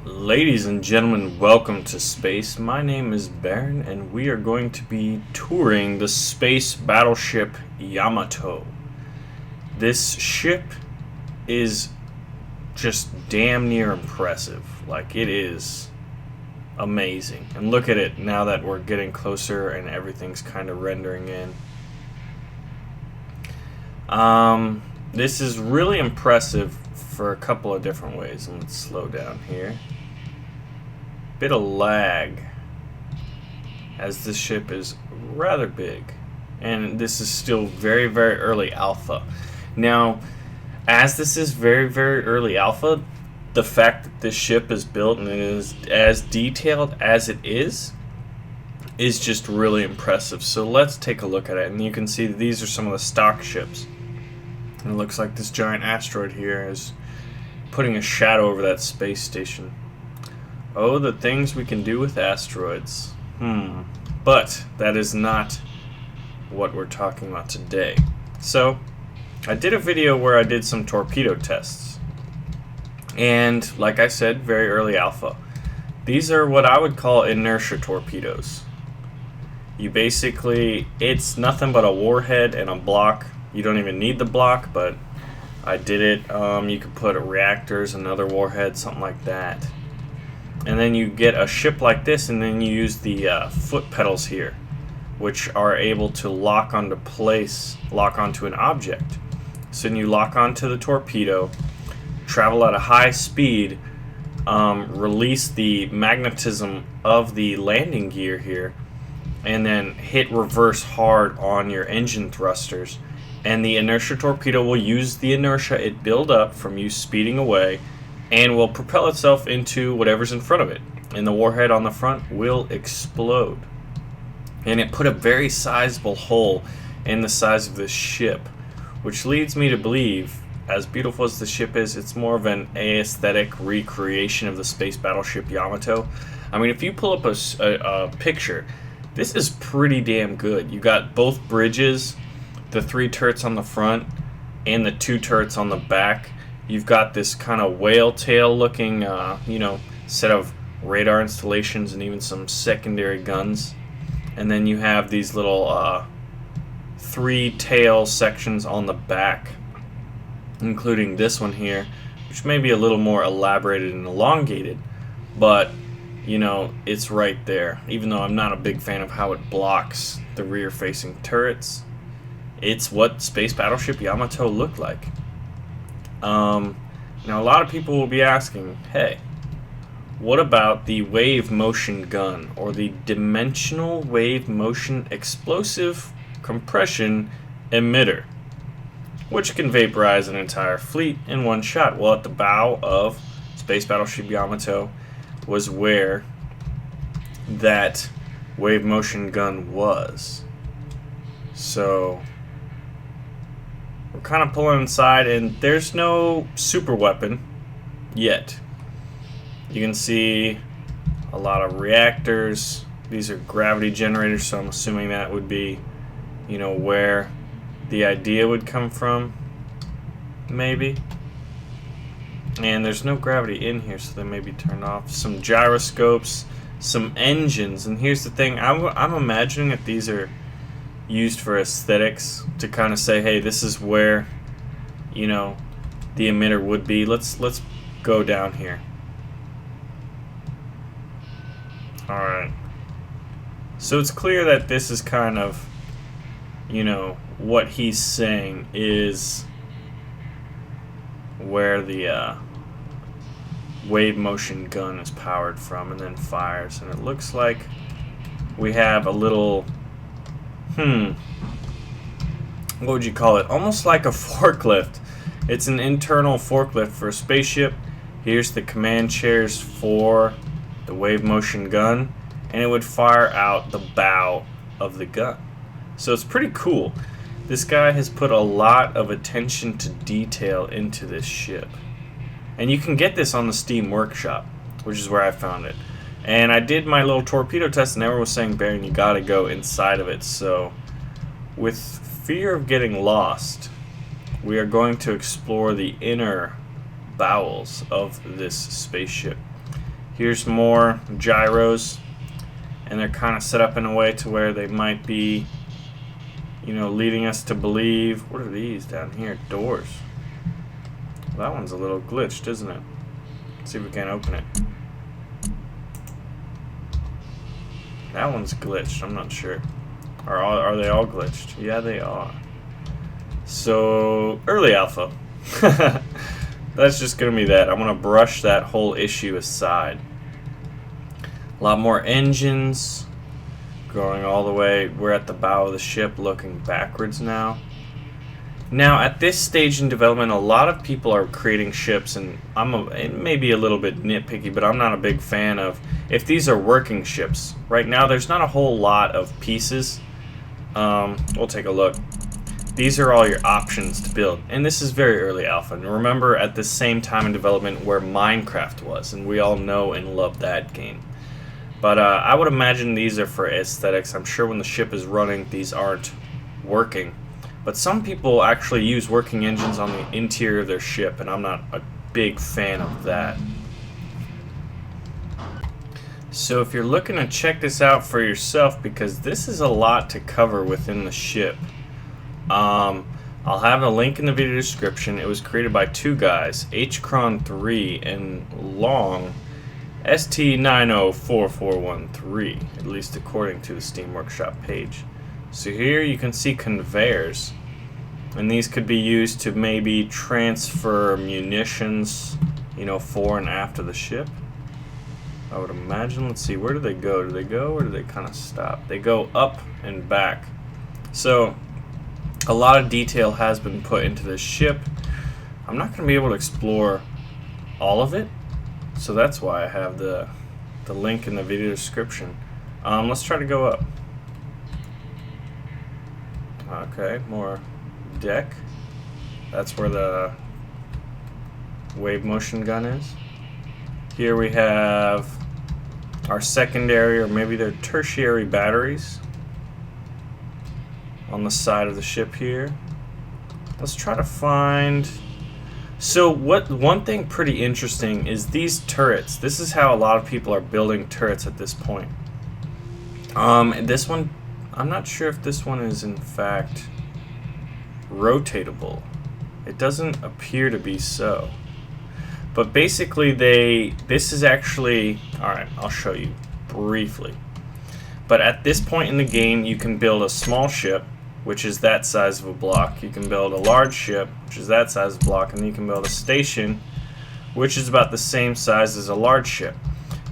Ladies and gentlemen, welcome to space. My name is Baron, and we are going to be touring the Space Battleship Yamato. This ship is just damn near impressive. Like, it is amazing. And look at it now that we're getting closer and everything's kind of rendering in. This is really impressive for a couple of different ways. And let's slow down here. Bit of lag, as this ship is rather big, and this is still very early alpha. Now, as this is very early alpha, the fact that this ship is built and is as detailed as it is just really impressive. So let's take a look at it, and you can see these are some of the stock ships. And it looks like this giant asteroid here is putting a shadow over that space station. Oh, the things we can do with asteroids. But that is not what we're talking about today. So, I did a video where I did some torpedo tests. And, like I said, very early alpha. These are what I would call inertia torpedoes. You basically, it's nothing but a warhead and a block. You don't even need the block, but I did it. You could put reactors, another warhead, something like that. And then you get a ship like this, and then you use the foot pedals here, which are able to lock onto an object. So then you lock onto the torpedo, travel at a high speed, release the magnetism of the landing gear here, and then hit reverse hard on your engine thrusters. And the inertia torpedo will use the inertia it built up from you speeding away, and will propel itself into whatever's in front of it. And the warhead on the front will explode. And it put a very sizable hole in the size of this ship, which leads me to believe, as beautiful as the ship is, it's more of an aesthetic recreation of the Space Battleship Yamato. I mean, if you pull up a picture, this is pretty damn good. You got both bridges, the 3 turrets on the front, and the 2 turrets on the back. You've got this kind of whale tail looking, set of radar installations and even some secondary guns. And then you have these little 3 tail sections on the back, including this one here, which may be a little more elaborated and elongated, but, it's right there. Even though I'm not a big fan of how it blocks the rear-facing turrets, it's what Space Battleship Yamato looked like. Now a lot of people will be asking, hey, what about the wave motion gun, or the dimensional wave motion explosive compression emitter, which can vaporize an entire fleet in one shot? Well, at the bow of Space Battleship Yamato was where that wave motion gun was. So we're kind of pulling inside, and there's no super weapon yet. You can see a lot of reactors. These are gravity generators, so I'm assuming that would be, where the idea would come from, maybe. And there's no gravity in here, so they may be turned off. Some gyroscopes, some engines, and here's the thing. I'm imagining that these are used for aesthetics, to kind of say, hey, this is where the emitter would be. Let's go down here. Alright, so it's clear that this is kind of what he's saying is where the wave motion gun is powered from and then fires. And it looks like we have a little what would you call it? Almost like a forklift. It's an internal forklift for a spaceship. Here's the command chairs for the wave motion gun, and it would fire out the bow of the gun. So it's pretty cool. This guy has put a lot of attention to detail into this ship. And you can get this on the Steam Workshop, which is where I found it. And I did my little torpedo test, and everyone was saying, Baron, you gotta go inside of it. So, with fear of getting lost, we are going to explore the inner bowels of this spaceship. Here's more gyros, and they're kind of set up in a way to where they might be, you know, leading us to believe. What are these down here? Doors. Well, that one's a little glitched, isn't it? Let's see if we can open it. That one's glitched. I'm not sure. Are they all glitched? Yeah, they are. So, early alpha. That's just going to be that. I'm going to brush that whole issue aside. A lot more engines going all the way. We're at the bow of the ship looking backwards now. Now, at this stage in development, a lot of people are creating ships, and it may be a little bit nitpicky, but I'm not a big fan of if these are working ships. Right now, there's not a whole lot of pieces. We'll take a look. These are all your options to build, and this is very early alpha. And remember, at the same time in development where Minecraft was, and we all know and love that game. But I would imagine these are for aesthetics. I'm sure when the ship is running, these aren't working. But some people actually use working engines on the interior of their ship, and I'm not a big fan of that. So if you're looking to check this out for yourself, because this is a lot to cover within the ship, I'll have a link in the video description. It was created by two guys, HCron3 and Long ST904413, at least according to the Steam Workshop page. So here you can see conveyors, and these could be used to maybe transfer munitions, you know, for and after the ship, I would imagine. Let's see, where do they go? Do they go, or do they kind of stop? They go up and back. So a lot of detail has been put into this ship. I'm not going to be able to explore all of it, so that's why I have the link in the video description. Let's try to go up. Okay, more deck. That's where the wave motion gun is. Here we have our secondary, or maybe they're tertiary batteries on the side of the ship here. Let's try to find... So one thing pretty interesting is these turrets. This is how a lot of people are building turrets at this point. This one, I'm not sure if this one is in fact rotatable. It doesn't appear to be so. But basically this is actually, alright, I'll show you briefly. But at this point in the game, you can build a small ship, which is that size of a block. You can build a large ship, which is that size of a block, and you can build a station, which is about the same size as a large ship.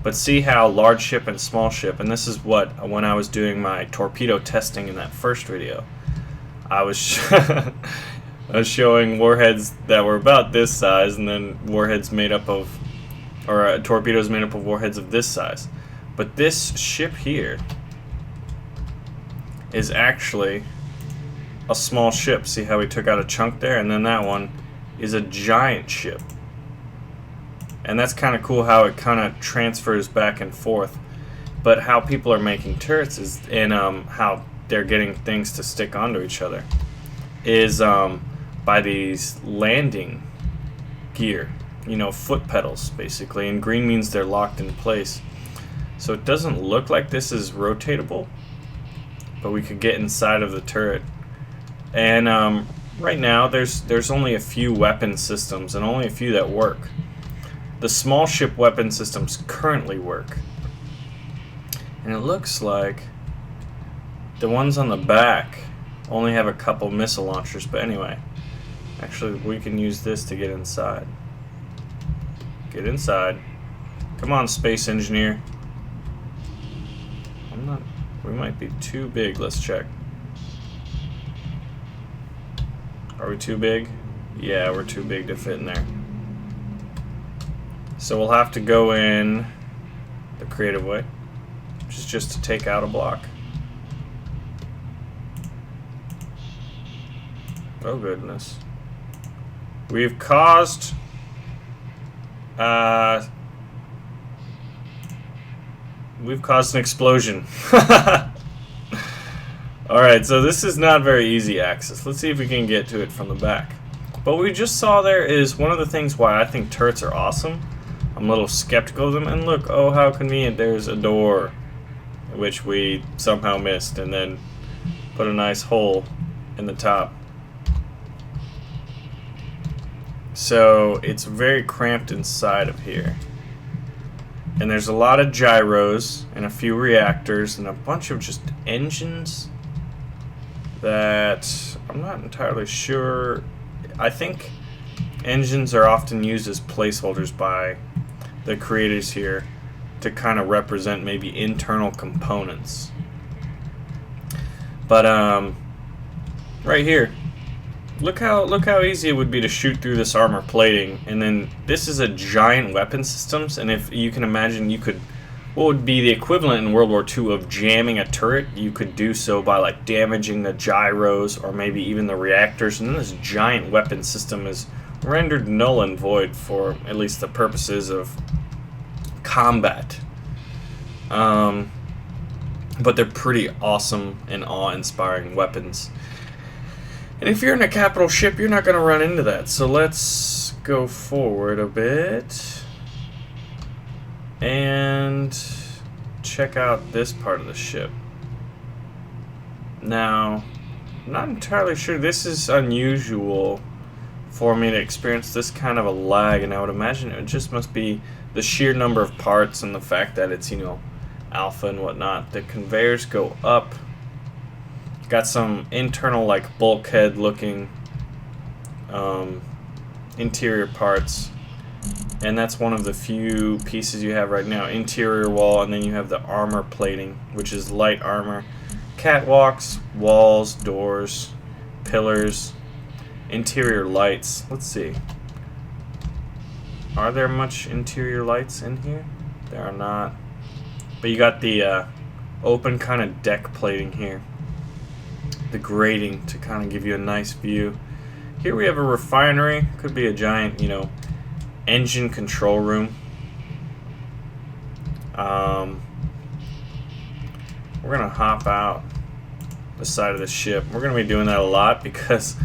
But see how large ship and small ship, and this is what, when I was doing my torpedo testing in that first video, I was I was showing warheads that were about this size, and then warheads made up of, or torpedoes made up of warheads of this size. But this ship here is actually a small ship. See how we took out a chunk there, and then that one is a giant ship. And that's kind of cool how it kind of transfers back and forth. But how people are making turrets is, and how they're getting things to stick onto each other, is by these landing gear, you know, foot pedals basically, and green means they're locked in place. So it doesn't look like this is rotatable, but we could get inside of the turret. And right now there's only a few weapon systems, and only a few that work. The small ship weapon systems currently work, and it looks like the ones on the back only have a couple missile launchers. But anyway, actually we can use this to get inside. Get inside. Come on, space engineer. We might be too big. Let's check. Are we too big? Yeah, we're too big to fit in there. So we'll have to go in the creative way, which is just to take out a block. Oh goodness. We've caused an explosion. Alright, so this is not very easy access. Let's see if we can get to it from the back. But what we just saw there is one of the things why I think turrets are awesome. I'm a little skeptical of them. And look, oh how convenient, there's a door, which we somehow missed, and then put a nice hole in the top. So it's very cramped inside of here. And there's a lot of gyros and a few reactors and a bunch of just engines that I'm not entirely sure. I think engines are often used as placeholders by the creators here to kind of represent maybe internal components. But right here, look how easy it would be to shoot through this armor plating. And then this is a giant weapon systems, and if you can imagine, you could, what would be the equivalent in World War II of jamming a turret, you could do so by like damaging the gyros or maybe even the reactors, and then this giant weapon system is rendered null and void for at least the purposes of combat. But they're pretty awesome and awe-inspiring weapons. And if you're in a capital ship, you're not going to run into that. So let's go forward a bit and check out this part of the ship. Now, I'm not entirely sure. This is unusual for me to experience this kind of a lag, and I would imagine it just must be the sheer number of parts and the fact that it's, you know, alpha and whatnot. The conveyors go up. Got some internal, like, bulkhead looking interior parts, and that's one of the few pieces you have right now. Interior wall, and then you have the armor plating, which is light armor. Catwalks, walls, doors, pillars, interior lights. Let's see. Are there much interior lights in here? There are not. But you got the open kind of deck plating here. The grating to kind of give you a nice view. Here we have a refinery. Could be a giant, you know, engine control room. We're gonna hop out the side of the ship. We're gonna be doing that a lot because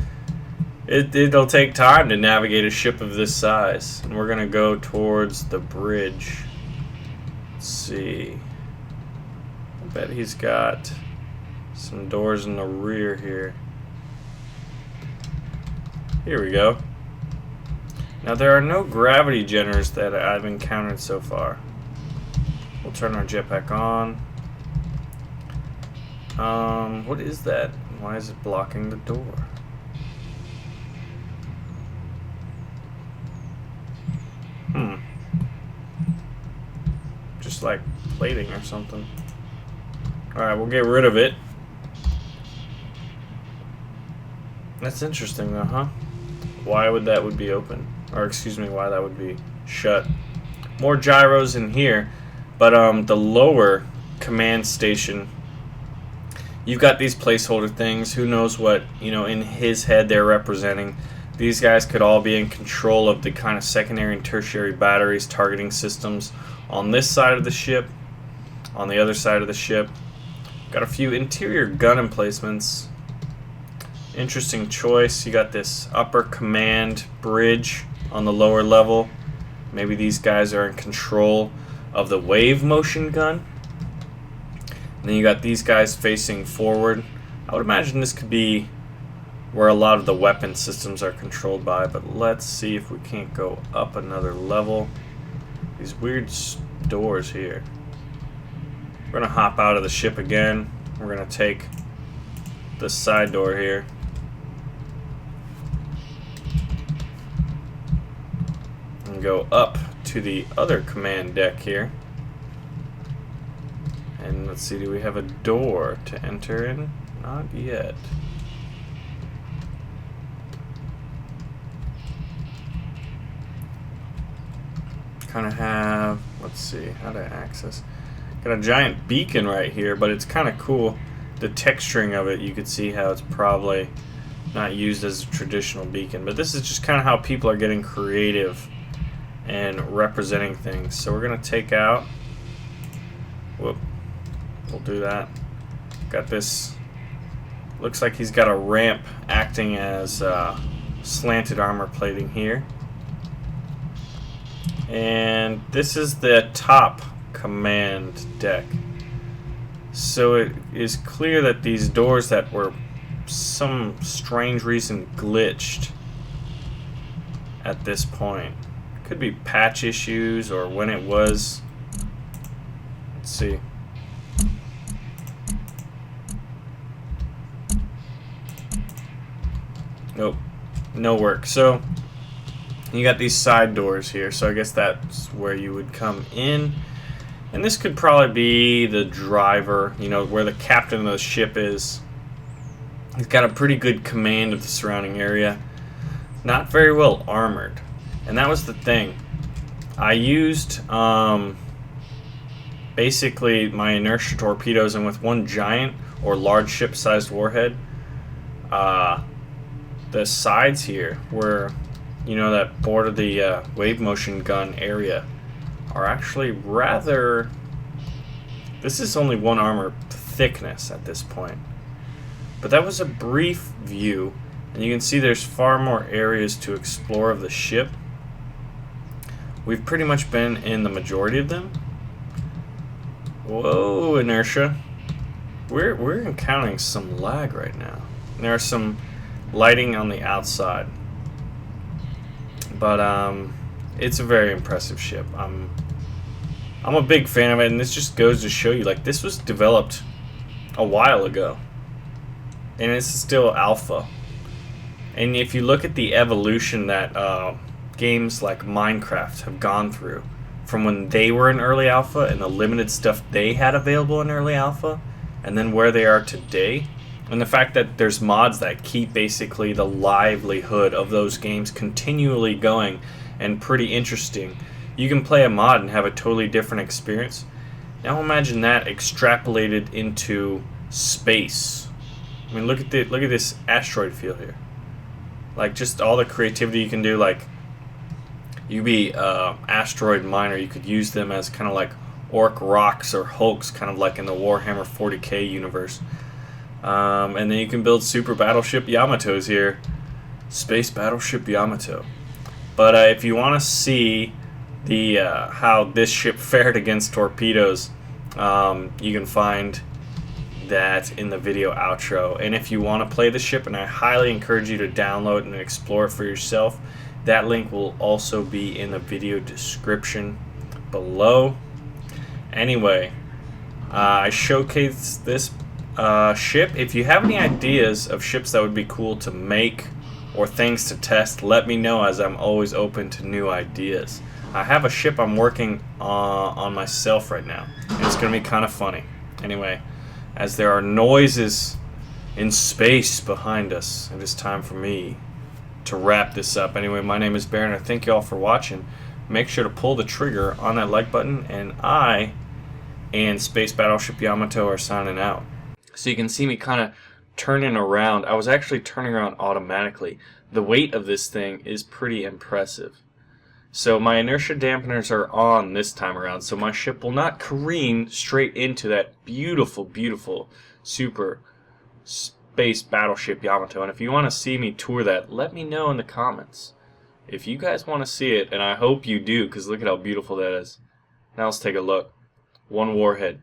it'll take time to navigate a ship of this size. And we're gonna go towards the bridge. Let's see. I bet he's got some doors in the rear here. Here we go. Now there are no gravity generators that I've encountered so far. We'll turn our jetpack on. What is that? Why is it blocking the door? Just like plating or something. Alright, we'll get rid of it. That's interesting though, huh? Why would that would be open? Or excuse me, why that would be shut. More gyros in here, but the lower command station, you've got these placeholder things. Who knows what, you know, in his head they're representing. These guys could all be in control of the kind of secondary and tertiary batteries, targeting systems on this side of the ship, on the other side of the ship. Got a few interior gun emplacements. Interesting choice. You got this upper command bridge on the lower level. Maybe these guys are in control of the wave motion gun. And then you got these guys facing forward. I would imagine this could be where a lot of the weapon systems are controlled by, but let's see if we can't go up another level. These weird doors here. We're gonna hop out of the ship again. We're gonna take the side door here. And go up to the other command deck here. And let's see, do we have a door to enter in? Not yet. Kind of have, let's see, how to access. Got a giant beacon right here, but it's kind of cool. The texturing of it, you could see how it's probably not used as a traditional beacon. But this is just kind of how people are getting creative and representing things. So we're going to take out, whoop, we'll do that. Got this, looks like he's got a ramp acting as slanted armor plating here. And this is the top command deck. So it is clear that these doors that were some strange reason glitched at this point. Could be patch issues or when it was. Let's see. Nope, no work. So you got these side doors here, so I guess that's where you would come in. And this could probably be the driver, you know, where the captain of the ship is. He's got a pretty good command of the surrounding area. Not very well armored. And that was the thing. I used basically my inertia torpedoes, and with one giant or large ship-sized warhead, the sides here where, you know, that border the wave motion gun area are actually rather... This is only one armor thickness at this point. But that was a brief view, and you can see there's far more areas to explore of the ship. We've pretty much been in the majority of them. Whoa, inertia. We're encountering some lag right now. There's some lighting on the outside. But it's a very impressive ship. I'm a big fan of it, and this just goes to show you, like, this was developed a while ago. And it's still alpha. And if you look at the evolution that games like Minecraft have gone through, from when they were in early alpha and the limited stuff they had available in early alpha, and then where they are today, and the fact that there's mods that keep basically the livelihood of those games continually going and pretty interesting. You can play a mod and have a totally different experience. Now imagine that extrapolated into space. I mean, look at this asteroid field here. Like, just all the creativity you can do. Like, you be asteroid miner, you could use them as kind of like orc rocks or hulks, kind of like in the Warhammer 40k universe. And then you can build super battleship Yamatos here. Space Battleship Yamato. But if you want to see the how this ship fared against torpedoes, you can find that in the video outro. And if you want to play the ship, and I highly encourage you to download and explore it for yourself, that link will also be in the video description below. Anyway, I showcased this ship. If you have any ideas of ships that would be cool to make or things to test, let me know, as I'm always open to new ideas. I have a ship I'm working on myself right now, and it's going to be kind of funny. Anyway, as there are noises in space behind us, it is time for me to wrap this up. Anyway, my name is Baron. I thank you all for watching. Make sure to pull the trigger on that like button, and I and Space Battleship Yamato are signing out. So you can see me kind of turning around. I was actually turning around automatically. The weight of this thing is pretty impressive. So my inertia dampeners are on this time around, so my ship will not careen straight into that beautiful, beautiful super Space Battleship Yamato. And if you want to see me tour that, let me know in the comments. If you guys want to see it, and I hope you do, because look at how beautiful that is. Now let's take a look. One warhead.